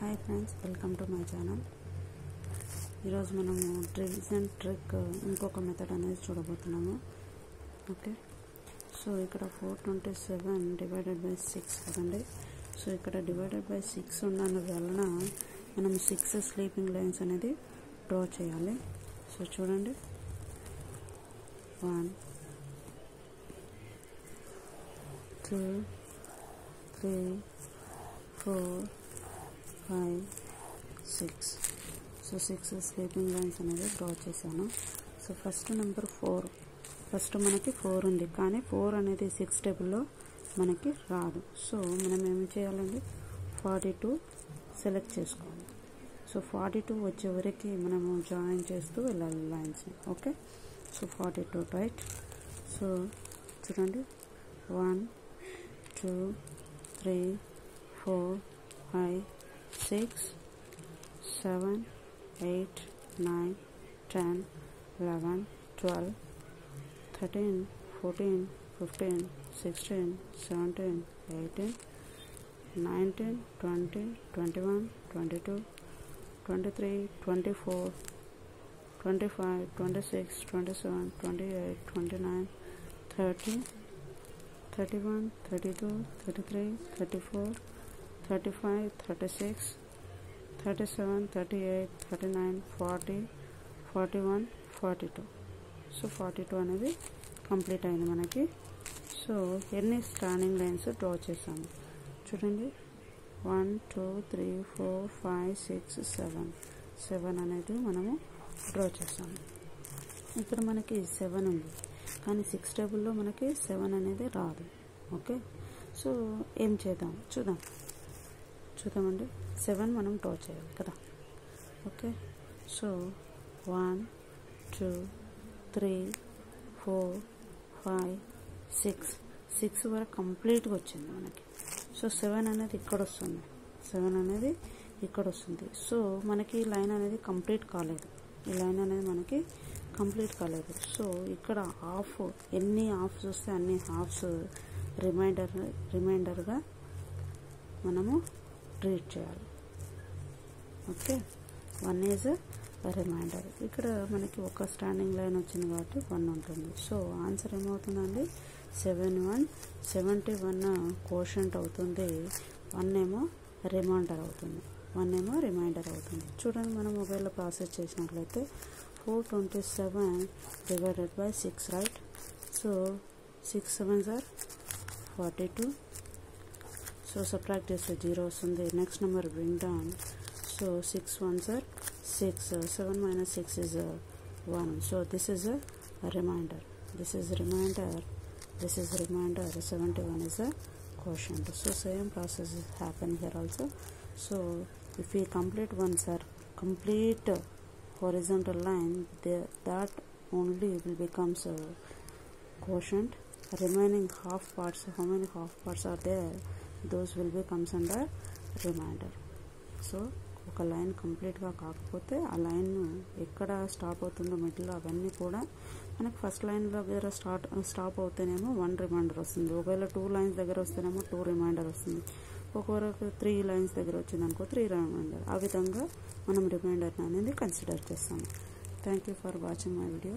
Hi friends, welcome to my channel. ఈరోజు మనము tricks and trick ఇంకొక మెథడ్ అనేది చూడబోతున్నాము. ఓకే, సో ఇక్కడ 427 డివైడెడ్ బై 6 కదండి. సో ఇక్కడ డివైడెడ్ బై 6 ఉండడం వలన మనం 6 స్లీపింగ్ లైన్స్ అనేది డ్రా చేయాలి. సో చూడండి, 1 2 3 4 5 6. సో 6 స్లీపింగ్ లైన్స్ అనేది డ్రా చేశాను. So first number 4. ఫస్ట్ మనకి 4 ఉంది, కానీ 4 అనేది 6 టేబుల్లో మనకి రాదు. సో మనం ఏమి చేయాలండి, 42 సెలెక్ట్ చేసుకోవాలి. సో 42 వచ్చే వరకు మనము జాయిన్ చేస్తూ వెళ్ళాలి లైన్స్ని. Okay, so 42 right. సో చూడండి, 1 2 3 4 5 6 7 8 9 10 11 12 13 14 15 16 17 18 19 20 21 22 23 24 25 26 27 28 29 30 31 32 33 34 35 36 37 38 39 40 41 42. సో 42 అనేది కంప్లీట్ అయింది మనకి. సో ఎన్ని స్టాండింగ్ లైన్స్ డ్రా చేసాము చూడండి, 1 2 3 4 5 6 7 అనేది మనము డ్రా చేసాము. ఇక్కడ మనకి 7 ఉంది, కానీ 6 టేబుల్లో మనకి 7 అనేది రాదు. ఓకే, సో ఏం చేద్దాం చూద్దామండి. 7 మనం డ్రా చేయాలి కదా. ఓకే, సో 1 2 3 4 5 6 వరకు కంప్లీట్గా వచ్చింది మనకి. సో 7 అనేది ఇక్కడ వస్తుంది, 7 అనేది ఇక్కడ వస్తుంది. సో మనకి ఈ లైన్ అనేది కంప్లీట్ కాలేదు, ఈ లైన్ అనేది మనకి కంప్లీట్ కాలేదు. సో ఇక్కడ హాఫ్, ఎన్ని హాఫ్స్ వస్తే అన్ని హాఫ్స్ రిమైండర్గా మనము ట్రీట్ చేయాలి. Okay, 1 is reminder. ఇక్కడ మనకి ఒక స్టాండింగ్ లైన్ వచ్చింది కాబట్టి 1 ఉంటుంది. సో ఆన్సర్ ఏమవుతుందండి, 71. 71 కోషంట్ అవుతుంది, 1 ఏమో రిమైండర్ అవుతుంది. చూడండి, మనం మొబైల్లో ప్రాసెస్ చేసినట్లయితే 427 divided by 6 right. So 6 7s are 42. So subtract చేస్తే 0 వస్తుంది. Next number bring down. So 6 1s are 6. 7 minus 6 is 1. So this is a remainder. This is remainder. 71 is a quotient. So same process is happen here also. So if we complete complete horizontal line, that only will becomes a quotient. Remaining half parts, how many half parts are there, those will becomes under remainder. So ఒక line కంప్లీట్గా కాకపోతే ఆ line ఎక్కడ stop అవుతుందో మిడిల్లో అవన్నీ కూడా మనకు ఫస్ట్ లైన్ దగ్గర స్టాప్ అవుతేనేమో 1 రిమైండర్ వస్తుంది. ఒకవేళ 2 లైన్స్ దగ్గర వస్తేనేమో 2 రిమైండర్ వస్తుంది. ఒకవేళ 3 లైన్స్ దగ్గర వచ్చింది అనుకో 3 రిమైండర్. ఆ విధంగా మనం రిమైండర్ అనేది కన్సిడర్ చేస్తాము. Thank you for watching my video.